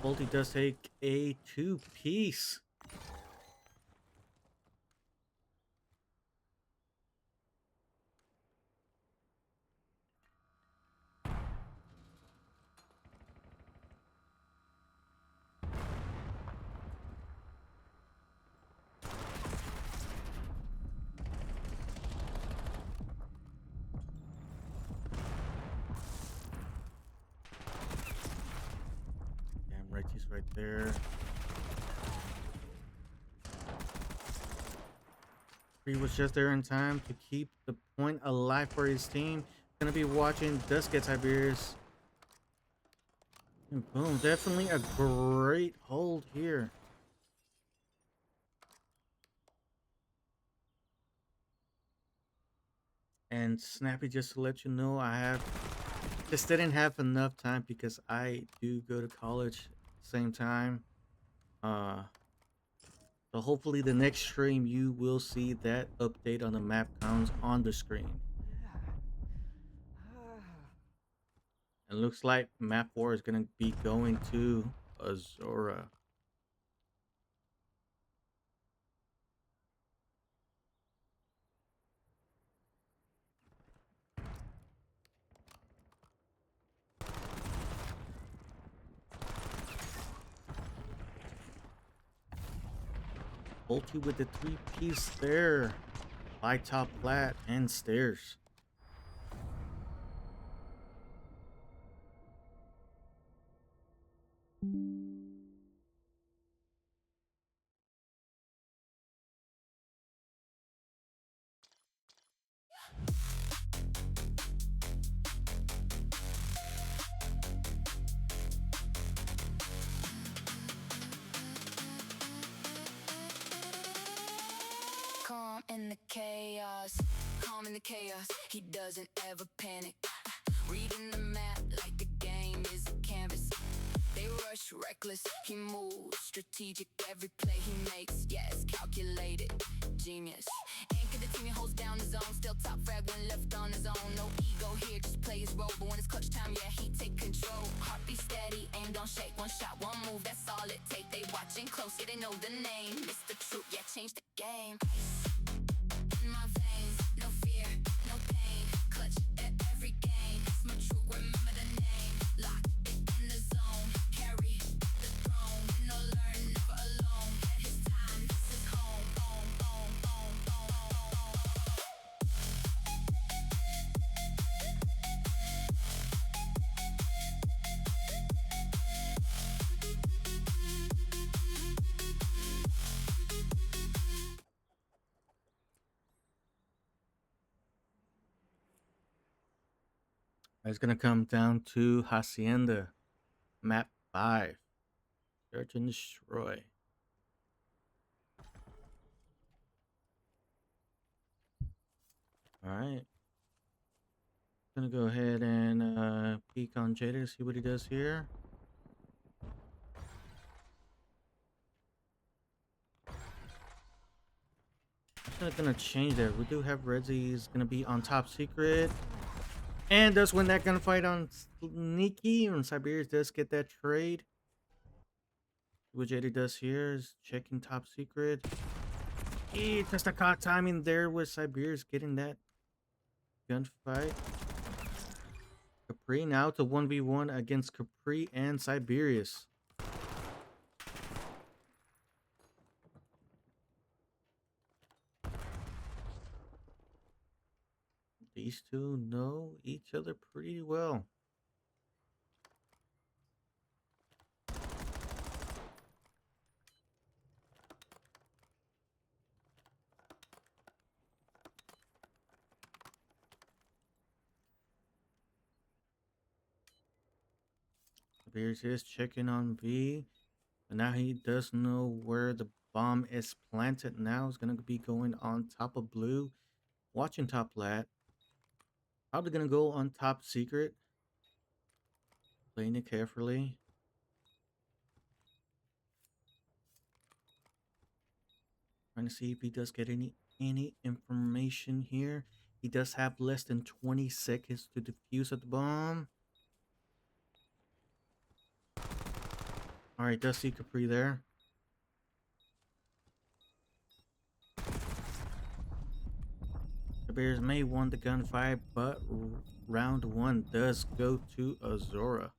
Bolty does take a 2-piece. Redzy's right there. He was just there in time to keep the point alive for his team. Gonna be watching. Does get Tiberius. And boom, definitely a great hold here. And Snappy, just to let you know, just didn't have enough time because I do go to college at the same time. So hopefully the next stream you will see that update on the map counts on the screen. It looks like map 4 is going to be going to Aozora. Bolty with the 3-piece there. By top plat and stairs. Calm in the chaos, calm in the chaos. He doesn't ever panic. Reading the map like the game is a canvas. They rush reckless, he moves strategic. Every play he makes, yeah, it's calculated. Genius. Anchor the team, he holds down the zone. Still top frag when left on his own. No ego here, just play his role. But when it's clutch time, yeah, he take control. Heartbeat steady, aim don't shake. One shot, one move, that's all it take. They watching close, yeah, they know the name. MrTrueC, yeah, change the game. In my veins, no fear, no pain. Clutch at every game. MrTrueC, remember the name. Lock it in the zone. Carry the throne. Win or learn, never alone. At his time, this is home. Home, home, home, home, home, home. It's gonna come down to Hacienda, map 5. Search and destroy. All right. Gonna go ahead and peek on Jada to see what he does here. I'm not gonna change that. We do have Redzy's gonna be on top secret. And does win that gunfight on Sneaky. And Siberius does get that trade. What Jada does here is checking top secret. Just a caught timing there with Siberius getting that gunfight. Capri now to 1v1 against Capri and Siberius. These two know each other pretty well. Beers is checking on V. But now he does know where the bomb is planted. Now it's going to be going on top of blue. Watching top lat. Probably going to go on top secret. Playing it carefully. Trying to see if he does get any information here. He does have less than 20 seconds to defuse at the bomb. Alright, does see Capri there. The Bears may won the gunfight, but round 1 does go to Aozora.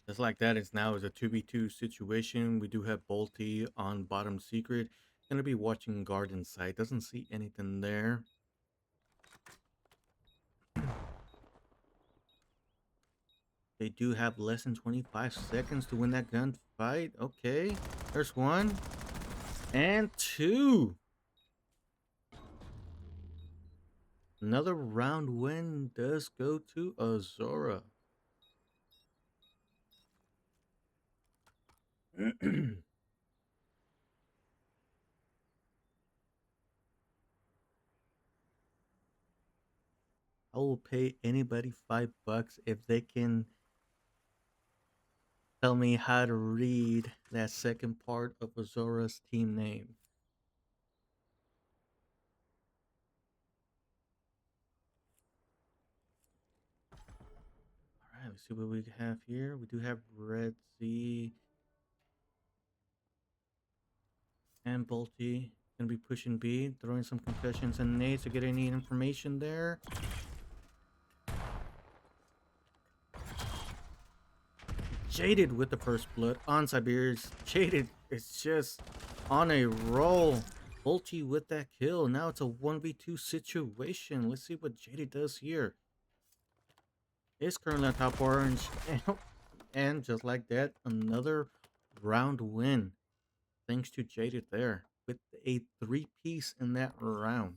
Just like that, it's now is a 2v2 situation. We do have Bolty on bottom secret. Gonna be watching garden side. Doesn't see anything there. They do have less than 25 seconds to win that gunfight. Okay, there's 1 and 2. Another round win does go to Aozora. I will pay anybody $5 if they can tell me how to read that second part of Azora's team name. All right, let's see what we have here. We do have Red Z and Bolty. Gonna be pushing B, throwing some concussions and nades to get any information there. Jaded with the first blood on Siberius. Jaded is just on a roll. Bolty with that kill. Now it's a 1v2 situation. Let's see what Jaded does here. Is currently on top orange. And just like that, another round win. Thanks to Jaded there. With a 3-piece in that round.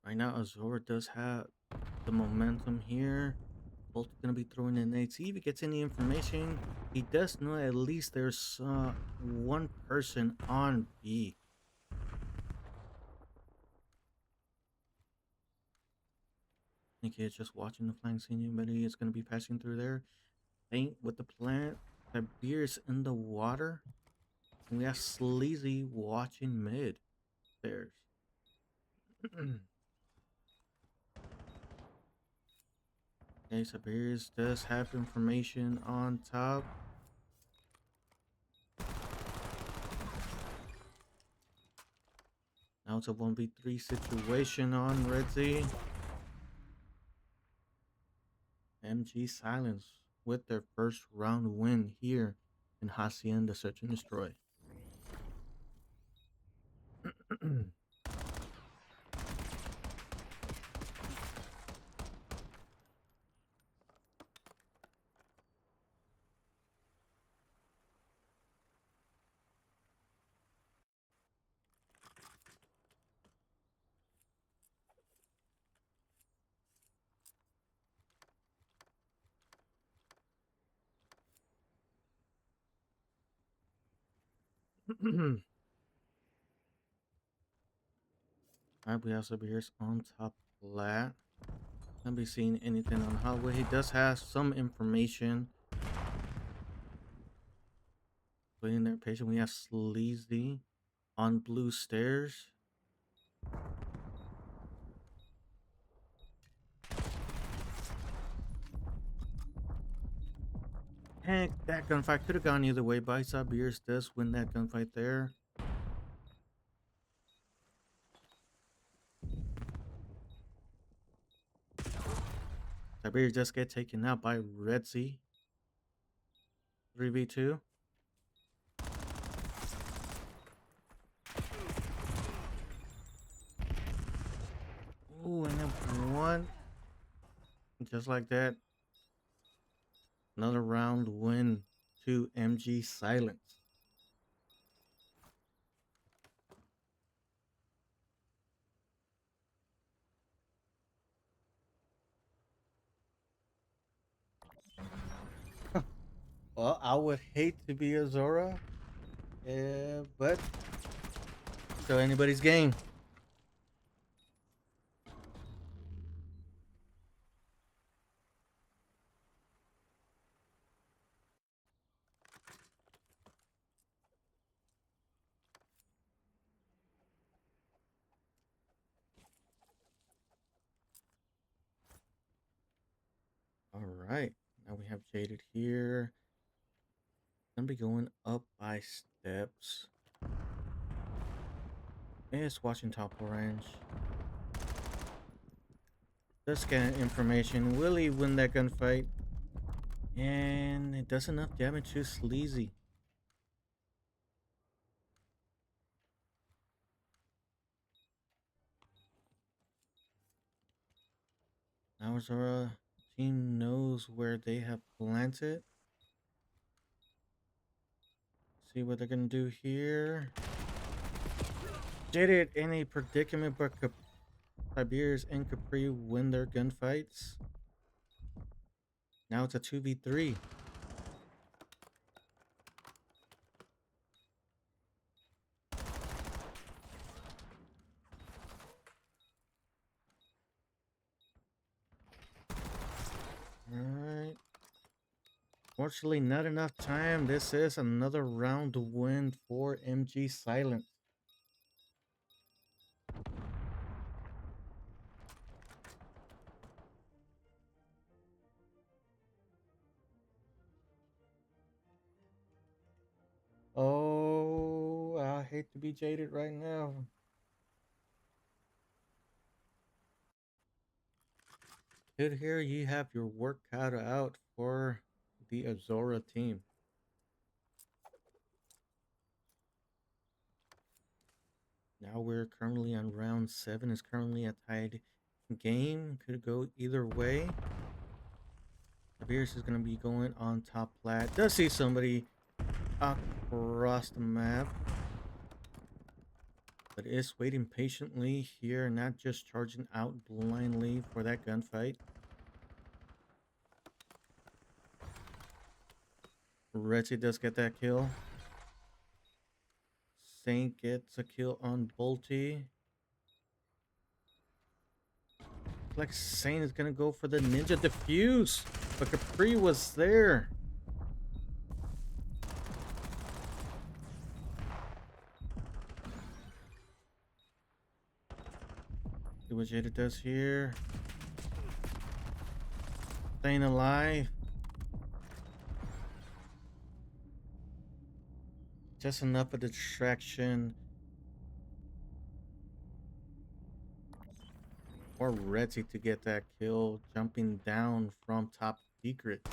Right now, Aozora does have the momentum here. Bolt gonna be throwing in nades. See if he gets any information. He does know at least there's one person on B. I think he's just watching the flank scene, but he is gonna be passing through there. Paint with the plant. That beer's in the water. And we have Sleazy watching mid. There's. Okay, Siberius does have information on top. Now it's a 1v3 situation on Red Z. MG Silence with their first round win here in Hacienda Search and Destroy. Alright, we have Siberius on top flat. Can't be seeing anything on hallway. He does have some information. Waiting there patient. We have Sleazy on blue stairs. Heck, that gunfight could have gone either way, but Siberius does win that gunfight there. Siberius just get taken out by Red Z. 3v2. Ooh, and then one. Just like that. Another round win to MG Silence. Well, I would hate to be Aozora, but so anybody's game. All right, now we have Jaded here. Gonna be going up by steps. It's watching top orange. Just getting information. Will he win that gunfight? And it does enough damage to Sleazy. Aozora team knows where they have planted. See what they're gonna do here. Did it in a predicament, but Tiberius and Capri win their gunfights. Now it's a 2v3. Alright. Fortunately, not enough time. This is another round to win for MG Silent. Oh, I hate to be jaded right now. Good here, you have your work cut out for the Aozora team. Now we're currently on round 7. It's currently a tied game. Could go either way. Tiberius is going to be going on top plat. Does see somebody across the map, but is waiting patiently here, not just charging out blindly for that gunfight. Retzi does get that kill. Saint gets a kill on Bolty. Like Saint is gonna go for the ninja defuse, but Capri was there. See what Jada does here. Staying alive. Just enough of the distraction. Or Retzi to get that kill, jumping down from top secret.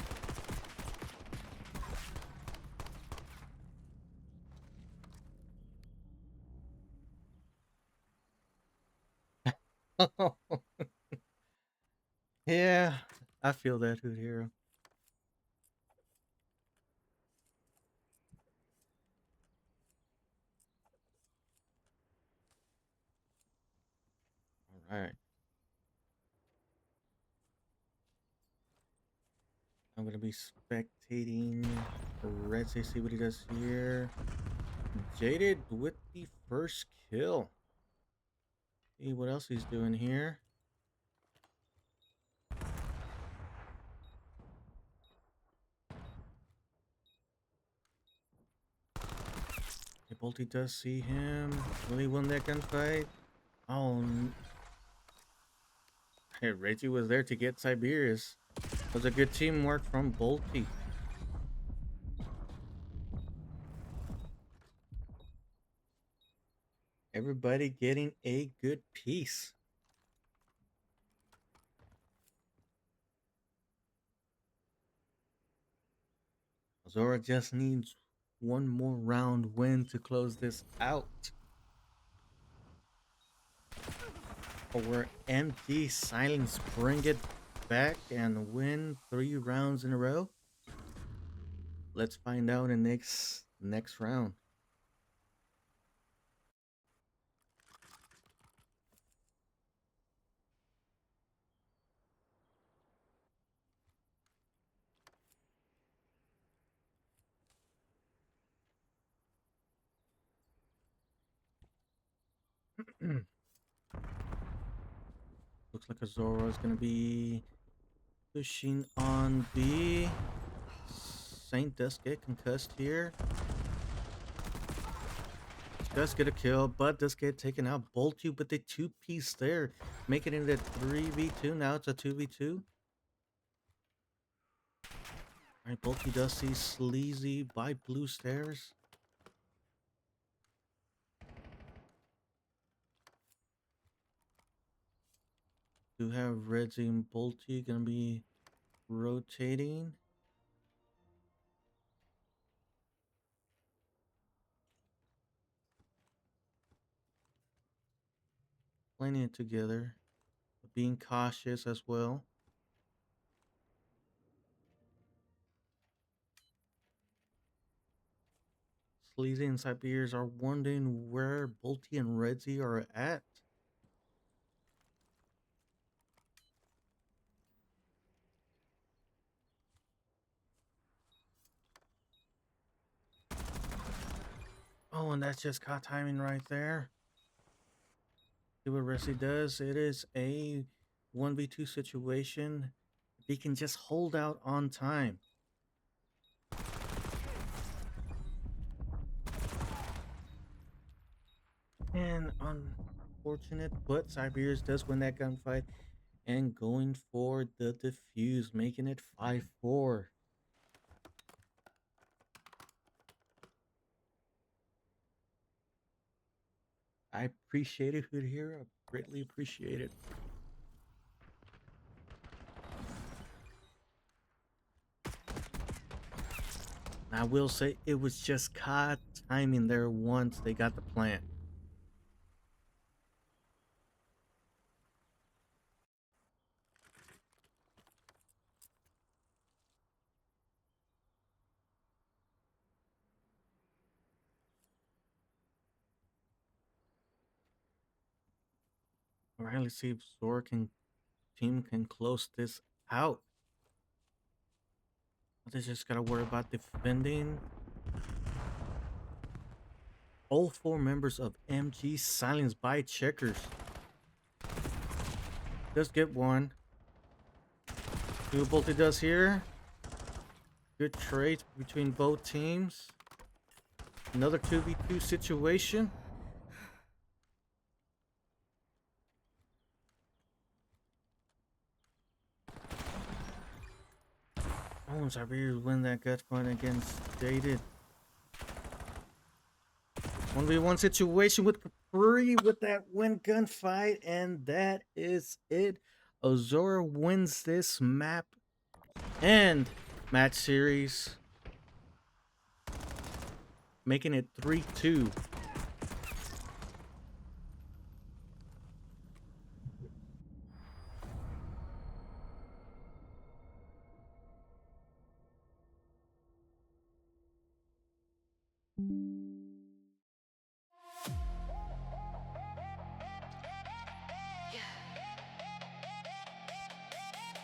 Yeah, I feel that, Hoot Hero. All right. I'm gonna be spectating Retzi, see what he does here. Jaded with the first kill. See what else he's doing here. Bolty does see him. Will he win that gunfight? Oh, hey, Reggie was there to get Tiberius. It was a good teamwork from Bolty. Everybody getting a good piece. Zora just needs one more round win to close this out. Or MG Silence bring it back and win 3 rounds in a row. Let's find out in next round. Looks like Aozora is going to be pushing on B. Saint does get concussed here. Does get a kill, but does get taken out. Bolty with the 2-piece there. Making it a 3v2. Now it's a 2v2. Alright, Bolty does see Sleazy by blue stairs. Do have Reggie and Bolty gonna be rotating. Playing it together, but being cautious as well. Sleazy and Siberians are wondering where Bolty and Reggie are at. Oh, and that's just caught timing right there. See what Reggie does. It is a 1v2 situation. He can just hold out on time. And unfortunate, but Siberius does win that gunfight and going for the defuse, making it 5-4. I appreciate it, Hood here. I greatly appreciate it. I will say it was just caught timing there once they got the plant. All right, let's see if Zork and team can close this out. They just gotta worry about defending. All 4 members of MG silenced by checkers. Just get one. See what Bolty does here. Good trade between both teams. Another 2v2 situation. Oh, Siberians win that gut fight against Jaded. 1v1 situation with Capri with that win gunfight, and that is it. Aozora wins this map and match series, making it 3-2.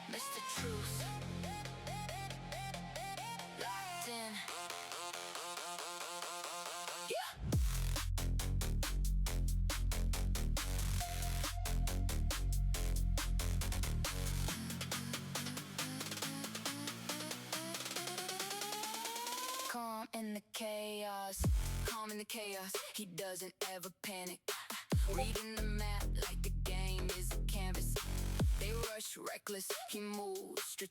MrTrueC. Locked in. Yeah. Calm in the chaos. Calm in the chaos. He doesn't ever panic. Reading the map like the game is a canvas. They rush reckless. He moves strategic.